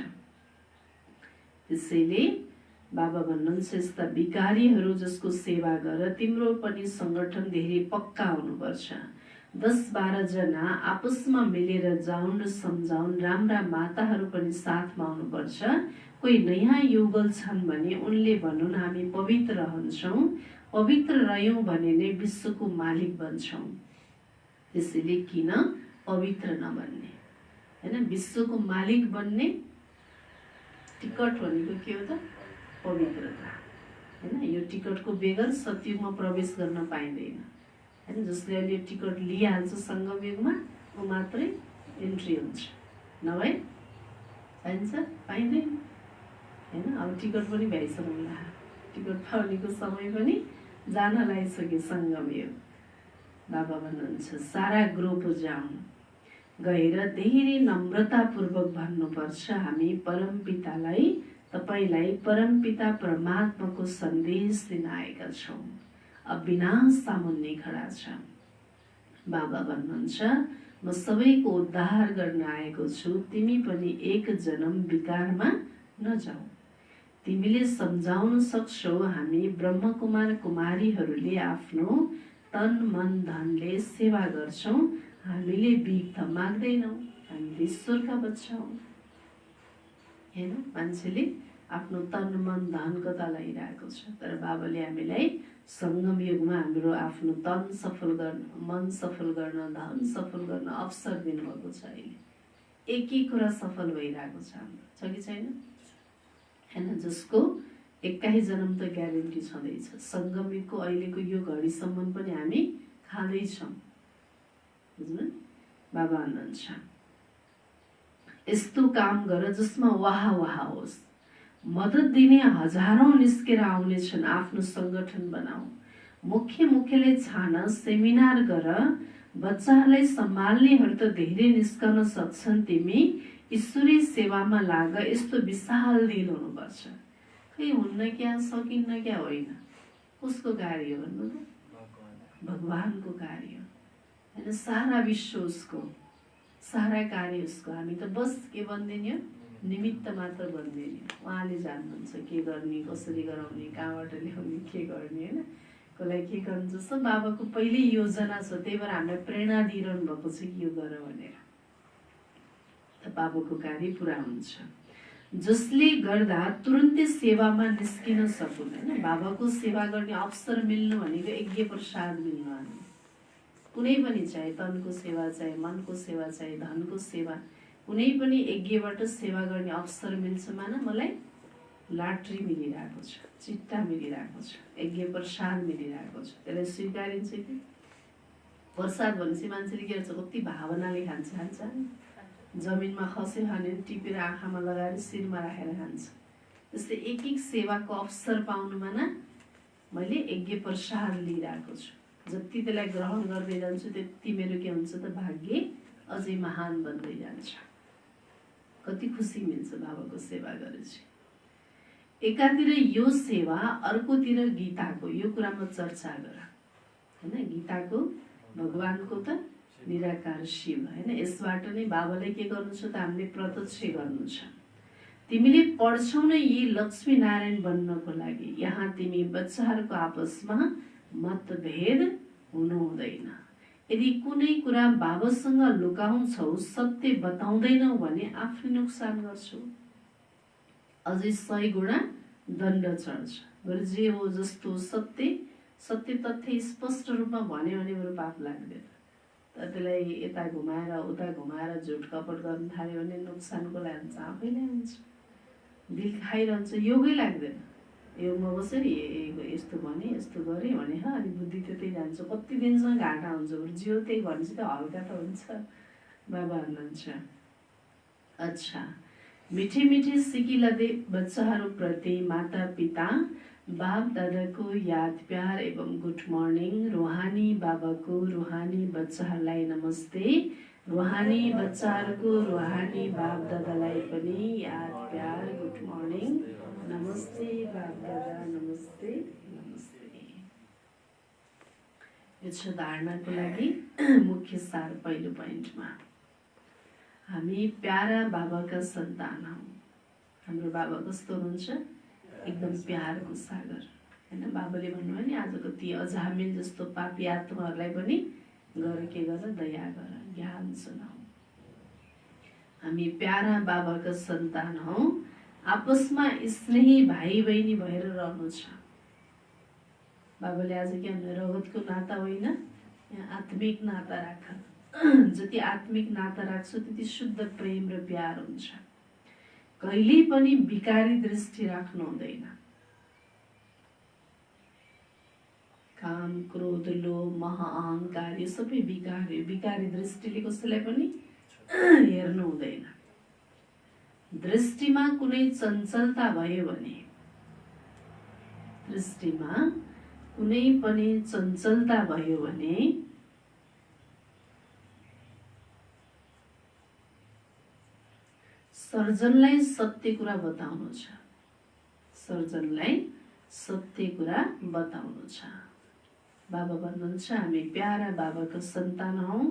त्यसैले बाबा भन्नुहुन्छ यस्ता भिखारीहरू जसको सेवा गर। तिम्रो पनि सङ्गठन धेरै पक्का हुनुपर्छ। 10-12 जना आपसमा मिलेर जाउन् र सम्झाउन्। राम्रा माताहरू पनि साथमा आउनुपर्छ। कोही नयाँ युगल छन् भने उनले भनुन् हामी पवित्र रहन्छौँ। पवित्र रह्यौँ भने नै विश्वको मालिक बन्छौँ। त्यसैले किन पवित्र नबन्ने होइन। विश्वको मालिक बन्ने टिकट भनेको के हो त, पवित्रता होइन। यो टिकटको बेगर सत्युगमा प्रवेश गर्न पाइँदैन होइन। जसले अहिले टिकट लिइहाल्छ सङ्गम युगमा ऊ मात्रै इन्ट्री हुन्छ, नभए पाइन्छ पाइँदैन होइन। अब टिकट पनि भ्याइसक्नुला, टिकट पाउनेको समय पनि जान लागिसक्यो सङ्गम युग। बाबा भन्नुहुन्छ सारा ग्रुप जाउँ, गएर धेरै नम्रतापूर्वक भन्नुपर्छ हामी परमपितालाई, तपाईँलाई परमपिता परमात्माको सन्देश दिन आएका छौँ। अब विनाश सामुन्ने खडा छ। बाबा भन्नुहुन्छ म सबैको उद्धार गर्न आएको छु। तिमी पनि एक जन्म विकारमा नजाऊ। तिमीले सम्झाउन सक्छौ हामी ब्रह्मकुमार कुमारीहरूले आफ्नो तन मन धनले सेवा गर्छौँ। हामीले भिख त माग्दैनौँ, हामीले ईश्वरका बच्चा हौँ होइन। मान्छेले आफ्नो तन मन धन कता लगाइरहेको छ, तर बाबाले हामीलाई सङ्गम युगमा हाम्रो आफ्नो तन सफल गर्न, मन सफल गर्न, धन सफल गर्न अवसर दिनुभएको छ। अहिले एक एक कुरा सफल भइरहेको छ हाम्रो, छ कि छैन होइन। जसको 21 जन्म त ग्यारेन्टी छँदैछ। सङ्गम युगको अहिलेको यो घडीसम्म पनि हामी खाँदैछौँ बुझ्नु। बाबा भन्नुहुन्छ यस्तो काम गर जसमा वाह वाह होस्। मद्दत दिने हजारौं निस्केर आउनेछन्। आफ्नो सङ्गठन बनाऊ, मुख्यले छान, सेमिनार गर। बच्चाहरूलाई सम्हाल्नेहरू त धेरै निस्कन सक्छन्। तिमी ईश्वरीय सेवामा लाग। यस्तो विशाल दिल हुनुपर्छ। खै हुन्न क्या, सकिन्न क्या, होइन। कसको कार्य हो भन्नु त, भगवानको कार्य होइन। सारा विश्व उसको, सारा कार्य उसको। हामी त बस के बनिदिने हो, निमित्त मात्र बनिदिने। उहाँले जान्नुहुन्छ के गर्ने, कसरी गराउने, कहाँबाट ल्याउने, के गर्ने होइन। कसलाई के गर्नु जस्तो बाबाको पहिल्यै योजना छ। त्यही भएर हामीलाई प्रेरणा दिइरहनु भएको छ कि यो गर भनेर। त बाबाको कार्य पुरा हुन्छ। जसले गर्दा तुरुन्तै सेवामा निस्किन सकुन् होइन। बाबाको सेवा गर्ने अवसर मिल्नु भनेको यज्ञ प्रसाद मिल्नु। हामी कुनै पनि चाहे तनको सेवा, चाहे मनको सेवा, चाहे धनको सेवा, कुनै पनि यज्ञबाट सेवा गर्ने अवसर मिल्छ। मान मलाई लाट्री मिलिरहेको छ, चिट्टा मिलिरहेको छ, यज्ञ प्रसाद मिलिरहेको छ, त्यसलाई स्वीकारिन्छ कि। प्रसाद भनेपछि मान्छेले के गर्छ, कति भावनाले खान्छ। जमिनमा खस्यो भने टिपेर आँखामा लगाएर शिरमा राखेर खान्छ। त्यस्तै एक एक सेवाको अवसर पाउनुमा न मैले यज्ञ प्रसाद लिइरहेको छु। जति त्यसलाई ग्रहण गर्दै जान्छु त्यति मेरो के हुन्छ त, भाग्य अझै महान बन्दै जान्छ। कति खुसी मिल्छ बाबाको सेवा गरेपछि। एकातिर यो सेवा, अर्कोतिर गीताको यो कुरामा चर्चा गर होइन। गीताको भगवानको त निराकार शिव हैन। यसबाट नै बाबाले के गर्नु छ त हामीले प्रत्यक्ष गर्नु छ। तिमीले पढ्छौ नै यी लक्ष्मी नारायण बन्नको लागि। यहाँ तिमी बच्चाहरूको आपसमा मतभेद हुनु हुँदैन। यदि कुनै कुरा बाबासँग लुकाउँछौ, सत्य बताउँदैनौ भने आफ्नो नोक्सान गर्छौ। अझै 100 गुणा दण्ड चढ्छ। बरु जे हो जस्तो सत्य तथ्य स्पष्ट रूपमा भन्यो भने बरु पाप लाग्दैन। तर त्यसलाई यता घुमाएर उता घुमाएर झुट कपट गर्न थाल्यो भने नोक्सानको लागि हुन्छ, आफैलाई हुन्छ। दिल खाइरहन्छ, योगै लाग्दैन। योगमा बसेर यस्तो भने यस्तो गरेँ भने अनि बुद्धि त्यतै जान्छ। कति दिनसम्म घाटा हुन्छ। बरु जिउ त्यही भनेपछि त हल्का त हुन्छ। बाबा हुनुहुन्छ। अच्छा, मिठी मिठी सिकिलदे बच्चाहरूप्रति माता पिता बाप दादाको याद प्यार एवं गुड मर्निङ। रूहानी बाबाको रूहानी बच्चाहरूलाई नमस्ते। रूहानी बच्चाहरूको रूहानी बाप दादालाई पनि याद प्यार गुड मर्निङ। नमस्ते बाप दादा, नमस्ते नमस्ते। यो छ धारणाको लागि मुख्य सार। पहिलो पोइन्टमा हामी प्यारा बाबाका सन्तान हौँ। हाम्रो बाबा कस्तो हुनुहुन्छ? एकदम प्यारको सागर हैन। बाबाले भन्नुभयो नि आज कति अजामिल जस्तो पापी आत्माहरूलाई पनि गर के गर, दया गर, ज्ञान सुनाऊ। हामी प्यारा बाबाका सन्तान हौँ। आपसमा स्नेही भाइ बहिनी भएर रहनु छ। बाबाले आज के भन्नु, रगतको नाता होइन, यहाँ आत्मिक नाता राख। जति आत्मिक नाता राख्छ त्यति शुद्ध प्रेम र प्यार हुन्छ। कहिल्यै पनि विकारी दृष्टि राख्नु हुँदैन। काम क्रोध लोभ मोह अहंकार यो सबै विकार हो। विकारी दृष्टिले कसैलाई पनि हेर्नु हुँदैन। दृष्टिमा कुनै चञ्चलता भयो भने, दृष्टिमा कुनै पनि चञ्चलता भयो भने सर्जनलाई सत्य कुरा बताउनु छ। सर्जनलाई सत्य कुरा बताउनु छ। बाबा भन्नुहुन्छ हामी प्यारा बाबाको सन्तान हौँ।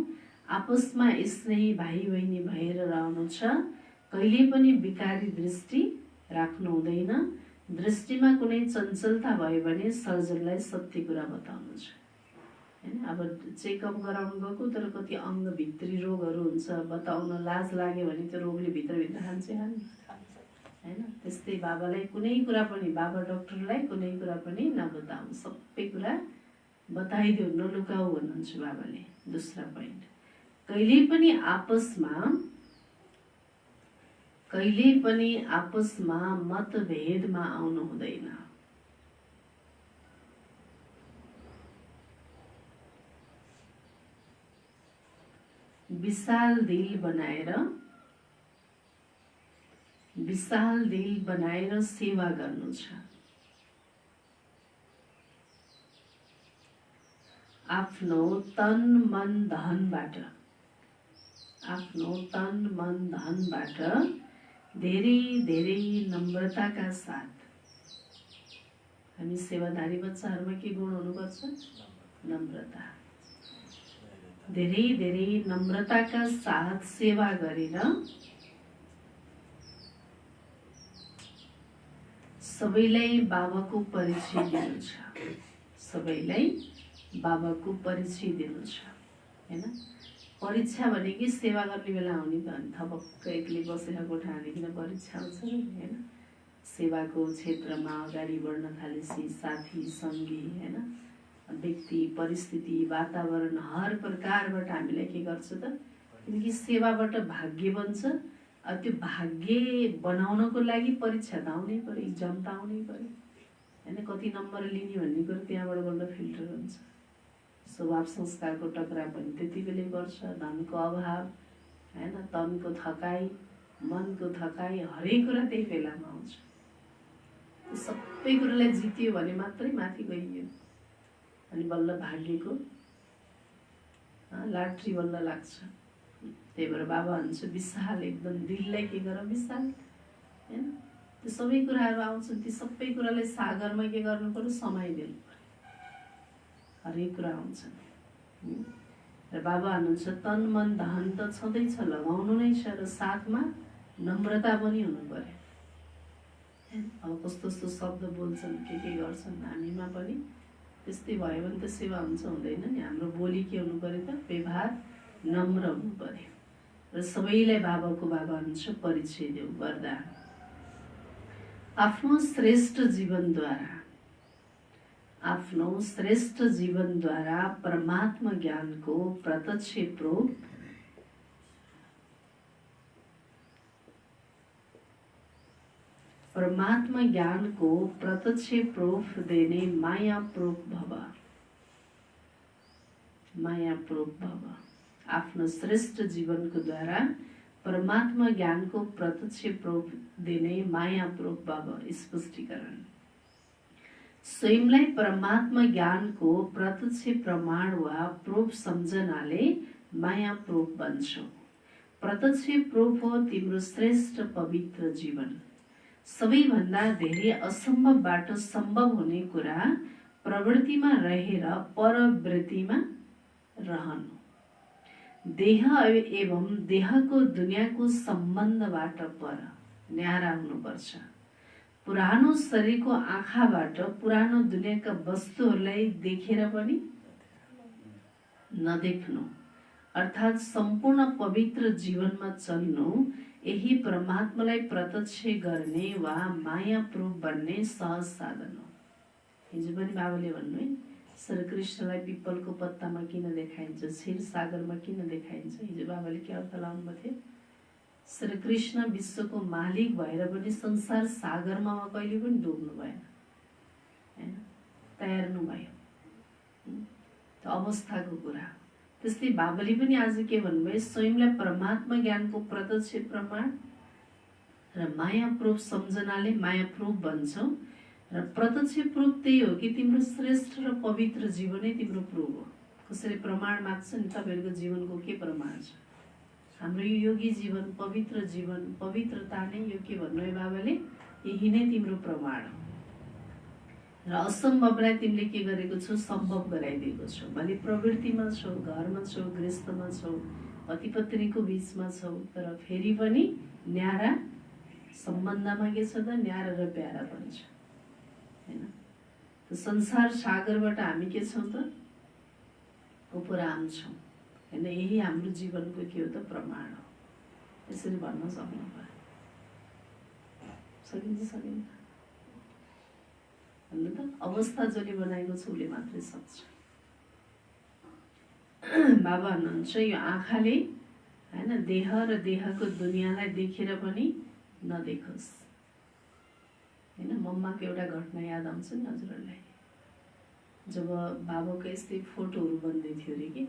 आपसमा स्नेही भाइ बहिनी भएर रहनु छ। कहिले पनि विकारी दृष्टि राख्नु हुँदैन। दृष्टिमा कुनै चञ्चलता भयो भने सर्जनलाई सत्य कुरा बताउनु छ हैन। अब चेकअप गराउनु गएको तर कति अङ्ग भित्री रोगहरू हुन्छ, बताउन लाज लाग्यो भने त्यो रोगले भित्रभित्र खान्छ हैन। त्यस्तै बाबालाई कुनै कुरा पनि, बाबा डाक्टरलाई कुनै कुरा पनि नबताऊ, सबै कुरा बताइदेऊ, नलुकाऊ भन्नुहुन्छ बाबाले। दोस्रो पोइन्ट, कहिले पनि आपसमा मतभेदमा आउनु हुँदैन। विशाल दिल बनाएर सेवा गर्नु छ। आफ्नो तन मन धनबाट धेरै धेरै नम्रताका साथ। हामी सेवाधारी बच्चाहरूमा के गुण हुनुपर्छ? नम्रता। धेरै धेरै नम्रताका साथ सेवा गरेर सबैलाई बाबाको परिचय दिनु छ। सबैलाई बाबाको परिचय दिनु छ हैन। परीक्षा भनेको सेवा गर्ने बेला आउने भने थपक्क एक्लै बसेर कोठा हालिकन परीक्षा आउँछ हैन। सेवाको क्षेत्रमा अगाडि बढ्न थालेपछि साथी सङ्गी हैन, व्यक्ति परिस्थिति वातावरण हर प्रकारबाट हामीलाई के गर्छ त, किनकि सेवाबाट भाग्य बन्छ। त्यो भाग्य बनाउनको लागि परीक्षा त आउनै पर्यो, इक्जाम त आउनै पर्यो हैन। कति नम्बर लिने भन्ने कुरो त्यहाँबाट बल्ल फिल्टर हुन्छ। स्वभाव संस्कारको टकराव पनि त्यति बेलै पर्छ। धनको अभाव हैन, तनको थकाइ, मनको थकाइ, हरेक कुरा त्यही बेलामा आउँछ। सबै कुरालाई जित्यो भने मात्रै माथि गइयो अनि बल्ल भाग्यको लाट्री बल्ल लाग्छ। त्यही भएर बाबा भन्छ विशाल एकदम दिललाई के गर, विशाल हैन। त्यो सबै कुराहरू आउँछन्, ती सबै कुरालाई सागरमा के गर्नु पर्यो, समाइदिनु पर्यो। हरेक कुरा आउँछन् र र बाबा हुनुहुन्छ तन मन धन त छँदैछ, लगाउनु नै छ, र साथमा नम्रता पनि हुनु पर्यो। अब कस्तो कस्तो शब्द बोल्छन्, के गर्छन्, हामीमा पनि त्यस्तै भयो भने त सेवा हुन्छ हुँदैन नि। हाम्रो बोली के हुनु पर्यो त, व्यवहार नम्र हुनु पर्यो। र सबैलाई बाबाको बाबा हुन्छ परिचय देऊ, वरदान। आफ्नो श्रेष्ठ जीवनद्वारा परमात्मा ज्ञानको प्रत्यक्ष प्रूफ देने माया प्रूफ भव। आफ्नो श्रेष्ठ जीवनको द्वारा परमात्मा ज्ञानको प्रत्यक्ष प्रूफ देने माया प्रूफ भव। स्पष्टीकरण: स्वयंलाई परमात्मा ज्ञानको प्रत्यक्ष प्रमाण वा प्रूफ सम्झनाले माया प्रूफ बन्छौ। प्रत्यक्ष प्रूफ हो तिम्रो श्रेष्ठ पवित्र जीवन। सबैभन्दा धेरै असम्भवबाट सम्भव हुने कुरा प्रवृत्तिमा रहेर परवृत्तिमा रहनु। देह एवं देहको दुनियाँको सम्बन्धबाट पर न्यारा हुनुपर्छ। पुरानो शरीरको आँखाबाट पुरानो दुनियाँका वस्तुहरूलाई देखेर पनि नदेख्नु, अर्थात् सम्पूर्ण पवित्र जीवनमा चल्नु, यही परमात्मालाई प्रत्यक्ष गर्ने वा माया प्रूफ बन्ने सहज साधन हो। हिजो पनि बाबाले भन्नु है, श्रीकृष्णलाई पिपलको पत्तामा किन देखाइन्छ, क्षीर सागरमा किन देखाइन्छ? हिजो बाबाले के अर्थ लाउनु थियो? श्रीकृष्ण विश्वको मालिक भएर पनि संसार सागरमा कहिले पनि डुब्नु भएन, हैन, तैर्नु भयो। त्यो अवस्थाको कुरा। त्यस्तै बाबाले पनि आज के भन्नुभयो, स्वयंलाई परमात्मा ज्ञानको प्रत्यक्ष प्रमाण र माया प्रूफ सम्झनाले माया प्रूफ बन्छौ। र प्रत्यक्ष प्रूफ त्यही हो कि तिम्रो श्रेष्ठ र पवित्र जीवनै तिम्रो प्रूफ हो। कसैले प्रमाण माग्छ नि, तपाईहरुको जीवनको के प्रमाण छ? हाम्रो यो योगी जीवन, पवित्र जीवन, पवित्रता नै यो के भन्नुभयो बाबाले, यही नै तिम्रो प्रमाण हो। र असम्भवलाई तिमीले के गरेको छौ? सम्भव गराइदिएको छौ। भले प्रवृत्तिमा छौ, घरमा छौ, गृहस्थमा छौ, पति पत्नीको बीचमा छौ, तर फेरि पनि न्यारा सम्बन्धमा के छ त? न्यारा र प्यारा पनि छ, हैन? त संसार सागरबाट हामी के छौं त? उपराम छौं, हैन? यही हाम्रो जीवनको के हो त? प्रमाण हो। यसरी भन्न सक्नु पर्यो। सकिन्छ? भन्नु त? अवस्था जसले बनाएको छ उसले मात्रै सक्छ। बाबा हुनुहुन्छ यो आँखाले, हैन, देह र देहको दुनियाँलाई देखेर पनि नदेखोस्, हैन? मम्माको एउटा घटना याद आउँछ नि हजुरहरूलाई। जब बाबाको यस्तै फोटोहरू बन्दै थियो अरे कि,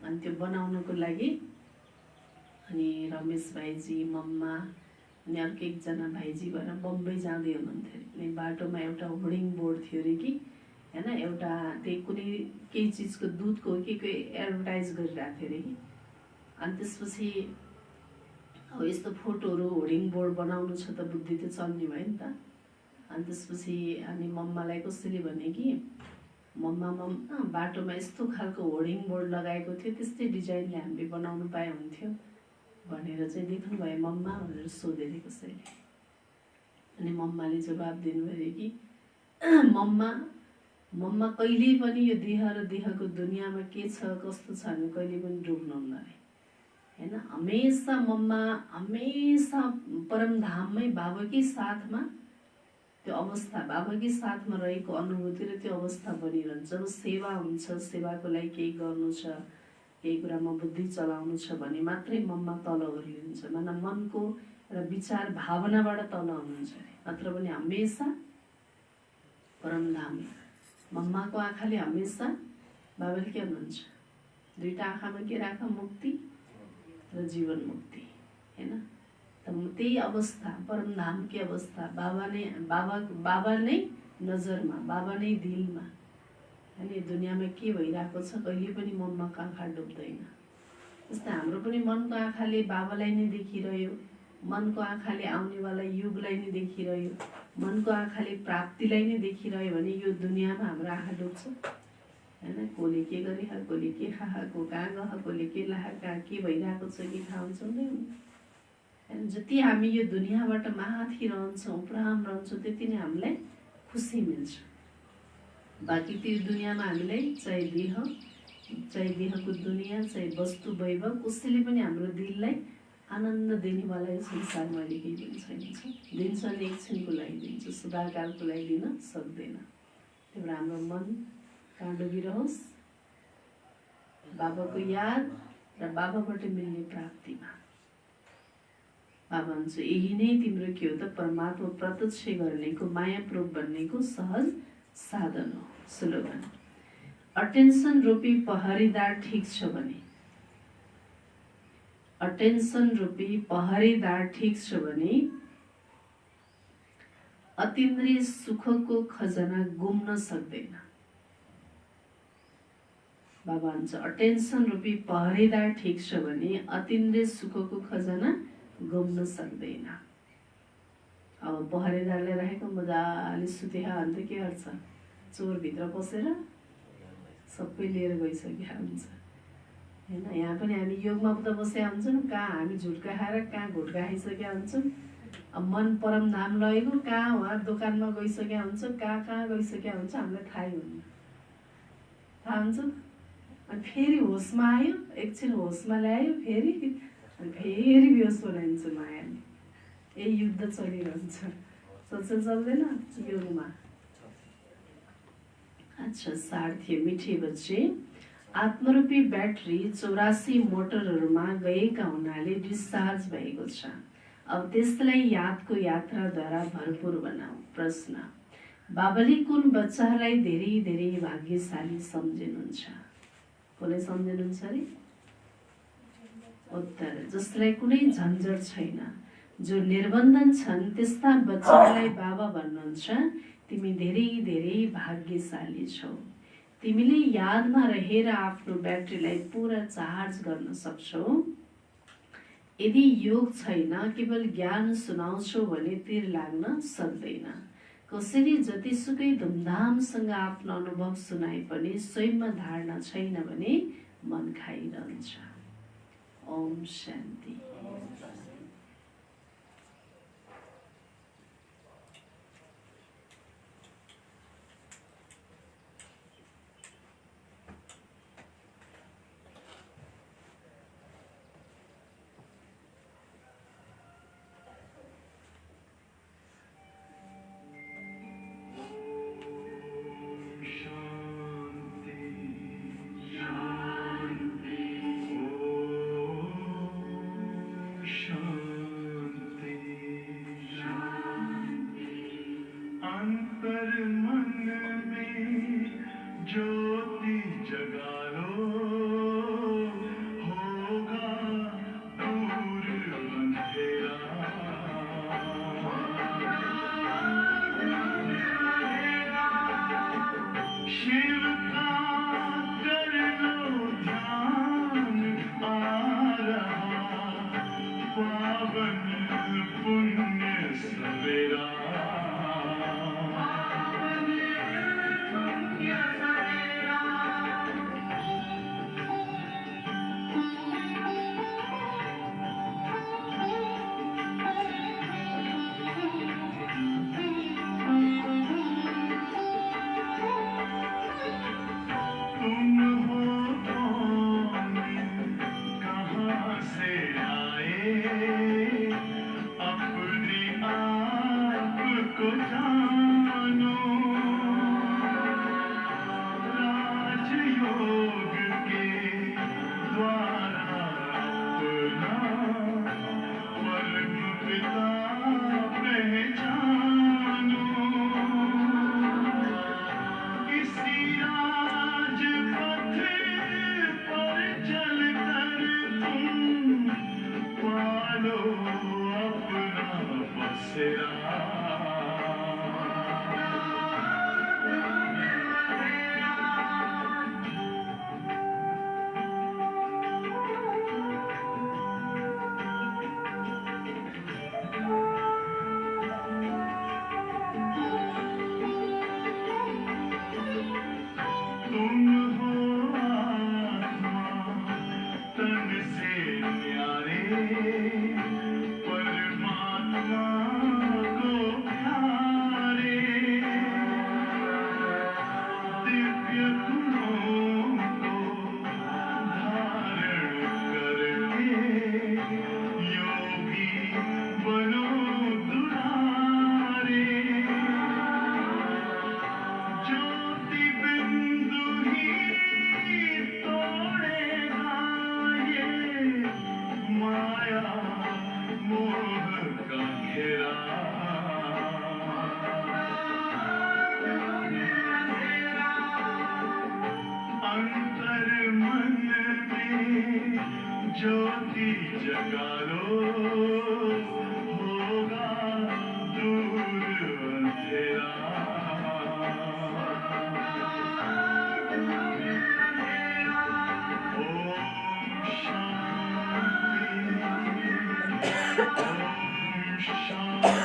अनि त्यो बनाउनको लागि अनि रमेश भाइजी, मम्मा अनि अर्को एकजना भाइजी भएर बम्बई जाँदै हुनुहुन्थ्यो। अनि बाटोमा एउटा होर्डिङ बोर्ड थियो अरे कि, हैन, एउटा त्यही कुनै केही चिजको दुधको के एडभर्टाइज गरिरहेको थियो अरे कि। अनि त्यसपछि अब यस्तो फोटोहरू होर्डिङ बोर्ड बनाउनु छ त बुद्धि त चल्ने भयो नि त। अनि त्यसपछि अनि मम्मालाई कसैले भने कि, मम्मा बाटोमा यस्तो खालको होर्डिङ बोर्ड लगाएको थियो, त्यस्तै डिजाइनले हामीले बनाउनु पाए हुन्थ्यो भनेर चाहिँ देख्नु भयो मम्मा भनेर सोधे अरे कसैले। अनि मम्माले जवाब दिनुभयो कि मम्मा कहिले पनि यो देह र देहको दुनियाँमा के छ कस्तो छ हामी कहिले पनि डुब्नुहुन्न अरे, हैन? हमेशा मम्मा हमेशा परमधाममै बाबाकै साथमा त्यो अवस्था, बाबाकै साथमा रहेको अनुभूति र त्यो अवस्था बनिरहन्छ। जब सेवा हुन्छ, सेवाको लागि केही गर्नु छ, केही कुरामा बुद्धि चलाउनु छ भने मात्रै मम्मा तल ओर्लिनुहुन्छ, माना मनको र विचार भावनाबाट तल हुनुहुन्छ अरे। नत्र पनि हमेशा परमधाम। मम्माको आँखाले हमेशा बाबाले के भन्नुहुन्छ? दुईटा आँखामा के राख? मुक्ति र जीवन मुक्ति, हैन? त्यही अवस्था, परमधामकी अवस्था, बाबा नै नजरमा, बाबा नै दिलमा, हैन? दुनियाँमा के भइरहेको छ कहिले पनि मनको आँखा डुब्दैन। जस्तै हाम्रो पनि मनको आँखाले बाबालाई नै देखिरह्यो, मनको आँखाले आउनेवाला युगलाई नै देखिरह्यो, मनको आँखाले प्राप्तिलाई नै देखिरह्यो भने यो दुनियाँमा हाम्रो आँखा डुब्छ, हैन। कसले के गरिहा, कसले के खाएको, कहाँ गह, कसले के लाहा, कहाँ के भइरहेको छ कि थाहा हुन्छ नै हुन्न हैन। जति हामी यो दुनियाँबाट माथि रहन्छौँ, उपराम रहन्छौँ, त्यति नै हामीलाई खुसी मिल्छ। बाँकी त्यो दुनियाँमा हामीलाई चाहे देहको दुनियाँ, चाहे वस्तु वैभव, कसैले पनि हाम्रो दिललाई आनन्द दिनेवाला यो संसारमा अहिले केही पनि छैन। दिन्छ नि एकछिनको लागि दिन्छ, सदाकालको लागि दिन सक्दैन। त्यही भएर हाम्रो मन कहाँ डुबिरहोस्, बाबाको याद र बाबाबाट मिल्ने प्राप्तिमा। बाबा भन्छ यही नै तिम्रो के हो त, परमात्मा प्रत्यक्ष गर्नेको, माया प्रूप बन्नेको सहज साधन हो। स्लोगन, अटेन्सन रूपी पहरेदार ठीक छ भने, अटेन्सन रूपी पहरेदार ठीक छ भने अतीन्द्रिय सुखको खजना गुम्न सक्दैन। बाबा भन्छ अटेन्सन रूपी पहरेदार ठीक छ भने अतीन्द्रिय सुखको खजना गुम्न सक्दैन। अब पहरेदारले राखेको मजाले सुतेहा अन्त के गर्छ, चोर भित्र पसेर सबै लिएर गइसकेका हुन्छ हैन। यहाँ पनि हामी योगमा त बसेका हुन्छौँ, कहाँ हामी झुटका खाएर कहाँ घुटका खाइसकेका हुन्छौँ। अब मन परम धाम लगेको, कहाँ उहाँ दोकानमा गइसकेका हुन्छ, कहाँ कहाँ गइसकेका हुन्छ, हामीलाई थाहै हुन्न। थाहा हुन्छ। अनि फेरि होसमा आयो, एकछिन होसमा ल्यायो, फेरि बेहोस बनाइन्छ मायाले। यही युद्ध चलिरहन्छ, सोच्न सक्दैन योगमा। अच्छा, सार्थी मिठे बच्चे, आत्मरूपी ब्याट्री 84 मोटरहरूमा गएका हुनाले डिस्चार्ज भएको छ। अब त्यसलाई यादको यात्राद्वारा भरपूर बनाऊ। प्रश्न, बाबाले कुन बच्चाहरूलाई धेरै धेरै भाग्यशाली सम्झिनुहुन्छ? कसलाई सम्झिनुहुन्छ अरे? उत्तर, जसलाई कुनै झन्झट छैन, जो निर्बन्धन छन्, त्यस्ता बच्चाहरूलाई बाबा भन्नुहुन्छ तिमी धेरै धेरै भाग्यशाली छौ। तिमीले यादमा रहेर आफ्नो ब्याट्रीलाई पुरा चार्ज गर्न सक्छौ। यदि योग छैन, केवल ज्ञान सुनाउँछौ भने तिर लाग्न सक्दैन। कसैले जतिसुकै धुमधामसँग आफ्नो अनुभव सुनाए पनि स्वयंमा धारणा छैन भने मन खाइरहन्छ। ओम शान्ति। ज्योति जगा लो, होगा दूर अंधेरा। ओम शांति, ओम शांति।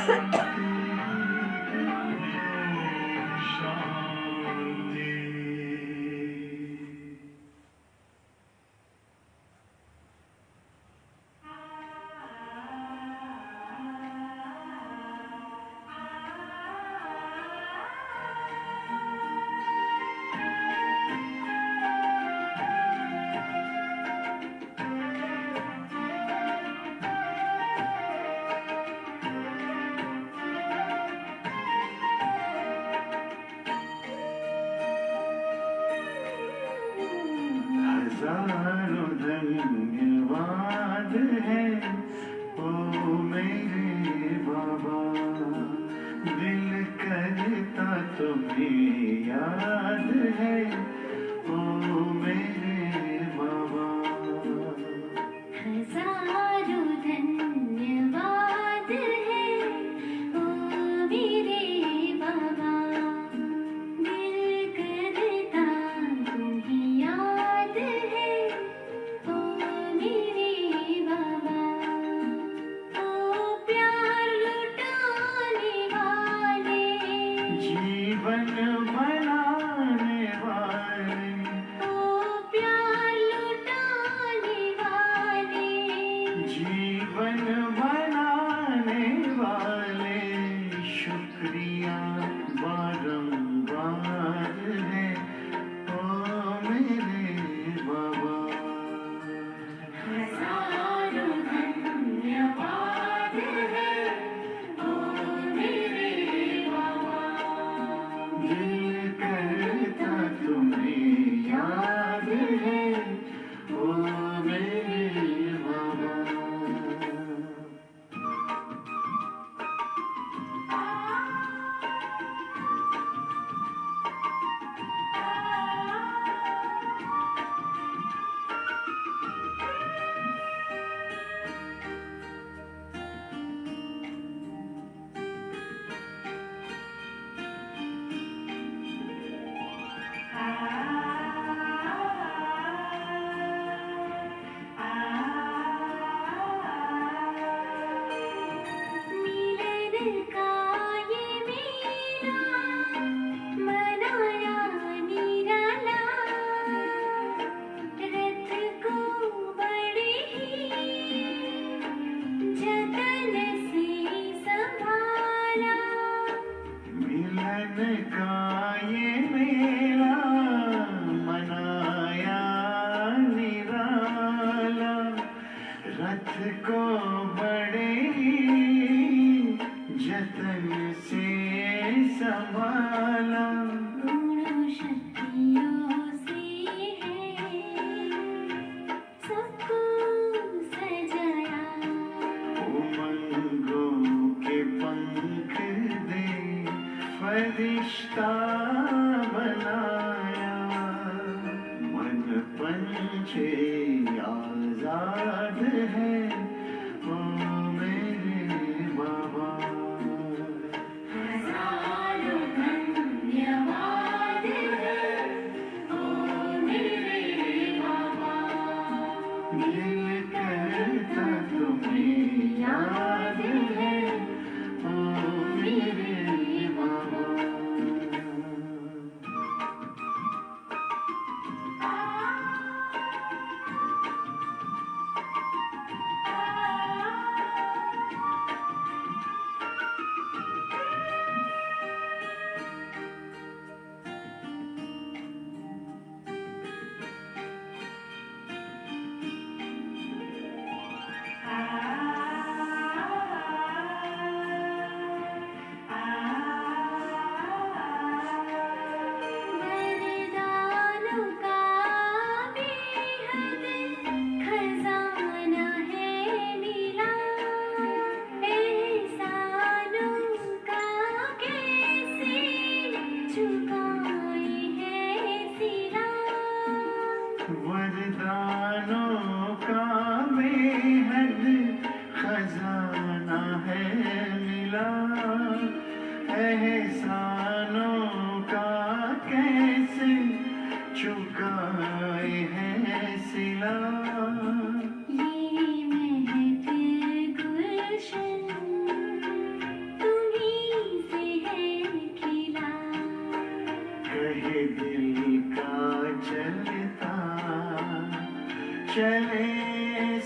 हजारों धन्यवाद है ओ मेरे बाबा, दिल करता तुम्हें याद है ओ मेरे बाबा। हजारों धन्यवाद है ओ मेरे बाबा, दिल करता तुम्हें याद है ओ मेरे बाबा। ओ प्यार लुटाने वाले, जीवन बनाने वाले, ओ प्यार लुटाने वाले, जीवन बनाने वाले, शुक्रिया बारंबार है ओ मेरे बाबा। हजारों धन्यवाद है ओ मेरे बाबा, दिल करता तुम्हें याद है ओ मेरे बाबा। मिलन का ये मेला मनाया निराला, रथ को बड़े ही जतन से संभाला। मिलन का ये मेला मनाया निराला, रथ को बड़े ही जतन से संभाला। गुणों शक्तियों से है सबको सजाया, उमंगों के पंख दे फरिश्ता बनाया, मन पंछी आजाद है ओ मेरे बाबा। हजारों धन्यवाद है ओ मेरे बाबा, दिल करता तुम्हें याद है ओ मेरे बाबा।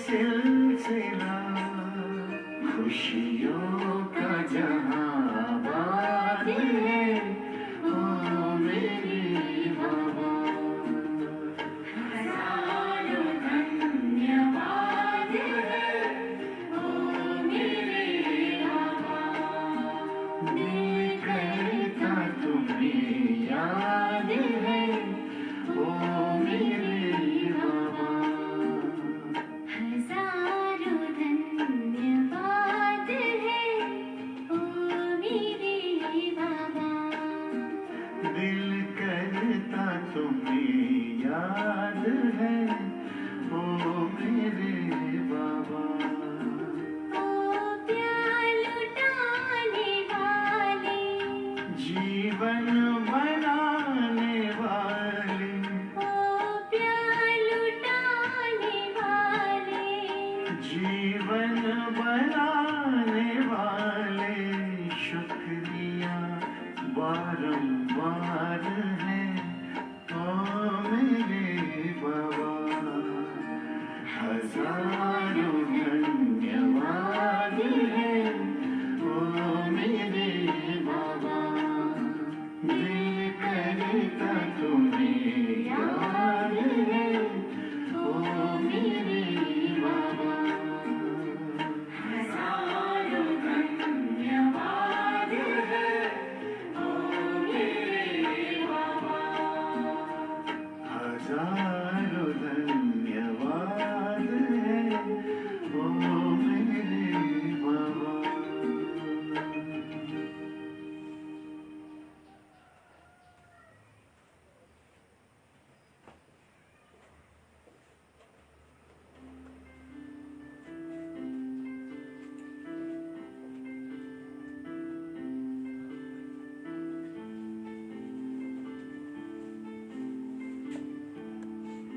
सिलसिला खुशियों का जहां आबाद है ओ मेरे बाबा हजारों धन्यवाद है ओ मेरे बाबा दिल करता तुम्हें याद है ओ मेरे बाबा हजारों धन्यवाद है ओ मेरे बाबा दिल करता तुम्हें याद है ओ मेरे बाबा ओ प्यार लुटाने वाले जीवन बनाने वाले ओ प्यार लुटाने वाले जीवन बनाने वाले शुक्रिया बारंबार है ओ मेरे बाबा हजार